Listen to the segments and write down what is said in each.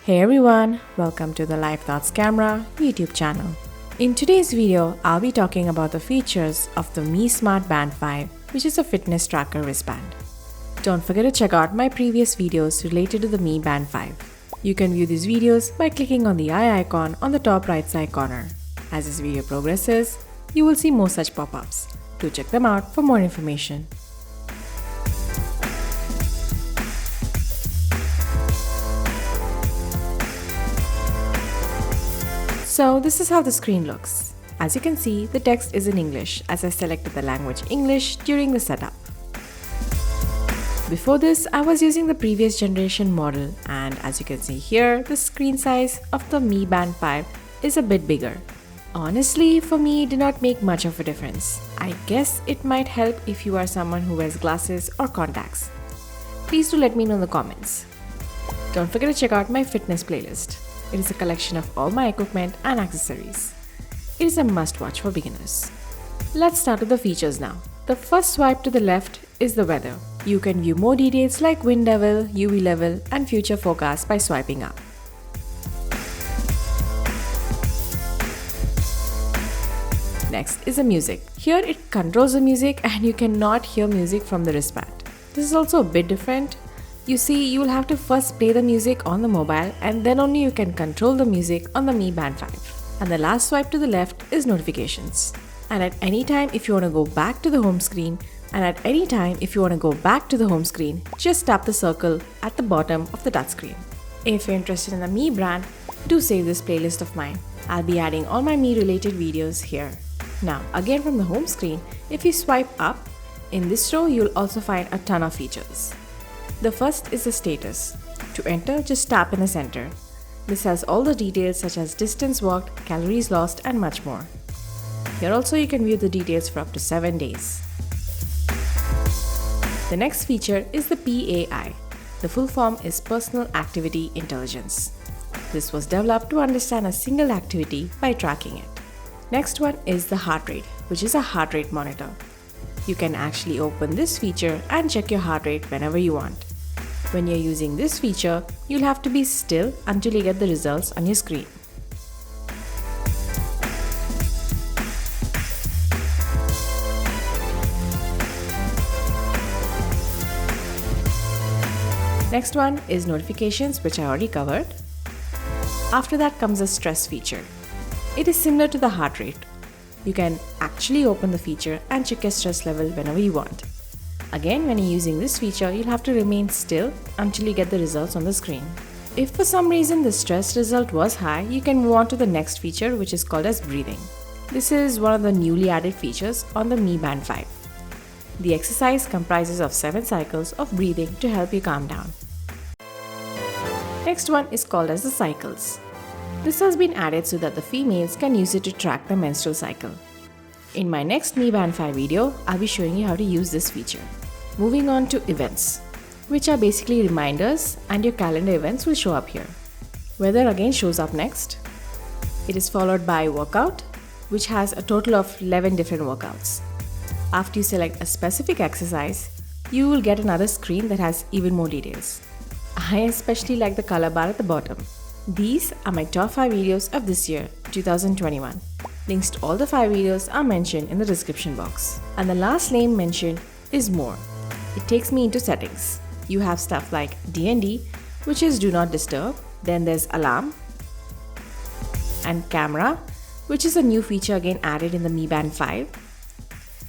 Hey everyone, welcome to the LifeThoughtsCamera YouTube channel. In today's video, I'll be talking about the features of the Mi Smart Band 5, which is a fitness tracker wristband. Don't forget to check out my previous videos related to the Mi Band 5. You can view these videos by clicking on the eye icon on the top right side corner. As this video progresses, you will see more such pop-ups. Do check them out for more information. So this is how the screen looks. As you can see, the text is in English as I selected the language English during the setup. Before this, I was using the previous generation model, and as you can see here, the screen size of the Mi Band 5 is a bit bigger. Honestly, for me, it did not make much of a difference. I guess it might help if you are someone who wears glasses or contacts. Please do let me know in the comments. Don't forget to check out my fitness playlist. It is a collection of all my equipment and accessories. It is a must-watch for beginners. Let's start with the features now. The first swipe to the left is the weather. You can view more details like wind level, UV level, and future forecast by swiping up. Next is the music. Here it controls the music and you cannot hear music from the wristband. This is also a bit different. You see, you will have to first play the music on the mobile and then only you can control the music on the Mi Band 5. And the last swipe to the left is notifications. And at any time if you want to go back to the home screen, just tap the circle at the bottom of the touchscreen. If you're interested in the Mi brand, do save this playlist of mine. I'll be adding all my Mi related videos here. Now, again from the home screen, if you swipe up, in this row you'll also find a ton of features. The first is the status. To enter, just tap in the center. This has all the details such as distance walked, calories lost, and much more. Here also you can view the details for up to 7 days. The next feature is the PAI. The full form is Personal Activity Intelligence. This was developed to understand a single activity by tracking it. Next one is the heart rate, which is a heart rate monitor. You can actually open this feature and check your heart rate whenever you want. When you're using this feature, you'll have to be still until you get the results on your screen. Next one is notifications, which I already covered. After that comes the stress feature. It is similar to the heart rate. You can actually open the feature and check your stress level whenever you want. Again, when you're using this feature, you'll have to remain still until you get the results on the screen. If for some reason the stress result was high, you can move on to the next feature, which is called as breathing. This is one of the newly added features on the Mi Band 5. The exercise comprises of 7 cycles of breathing to help you calm down. Next one is called as the cycles. This has been added so that the females can use it to track the menstrual cycle. In my next Mi Band 5 video, I'll be showing you how to use this feature. Moving on to events, which are basically reminders, and your calendar events will show up here. Weather again shows up next. It is followed by workout, which has a total of 11 different workouts. After you select a specific exercise, you will get another screen that has even more details. I especially like the color bar at the bottom. These are my top 5 videos of this year, 2021. Links to all the 5 videos are mentioned in the description box. And the last lane mentioned is more. It takes me into settings. You have stuff like D&D, which is do not disturb. Then there's alarm. And camera, which is a new feature again added in the Mi Band 5.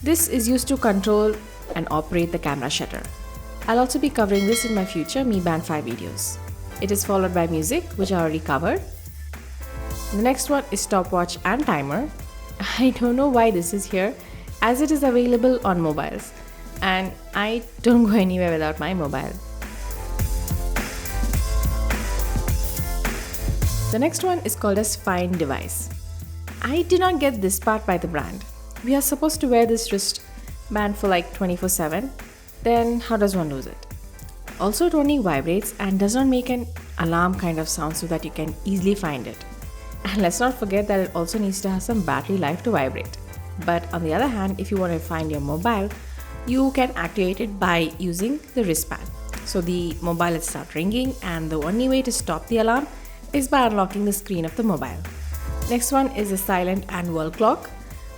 This is used to control and operate the camera shutter. I'll also be covering this in my future Mi Band 5 videos. It is followed by music, which I already covered. The next one is stopwatch and timer. I don't know why this is here, as it is available on mobiles, and I don't go anywhere without my mobile. The next one is called as Find Device. I did not get this part by the brand. We are supposed to wear this wristband for like 24/7. Then how does one lose it? Also, it only vibrates and does not make an alarm kind of sound so that you can easily find it. And let's not forget that it also needs to have some battery life to vibrate. But on the other hand, if you want to find your mobile, you can activate it by using the wristband. So the mobile will start ringing, and the only way to stop the alarm is by unlocking the screen of the mobile. Next one is the silent and world clock.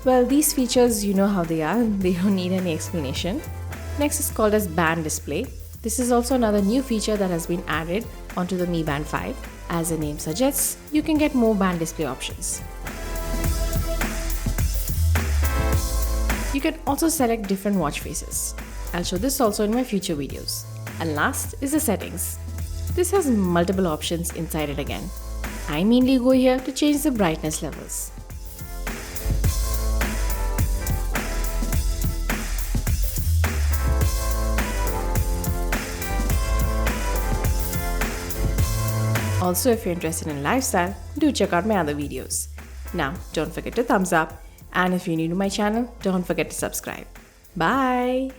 Well, these features, you know how they are, they don't need any explanation. Next is called as band display. This is also another new feature that has been added onto the Mi Band 5. As the name suggests, you can get more band display options. You can also select different watch faces. I'll show this also in my future videos. And last is the settings. This has multiple options inside it again. I mainly go here to change the brightness levels. Also, if you're interested in lifestyle, do check out my other videos. Now, don't forget to thumbs up, and if you're new to my channel, don't forget to subscribe. Bye!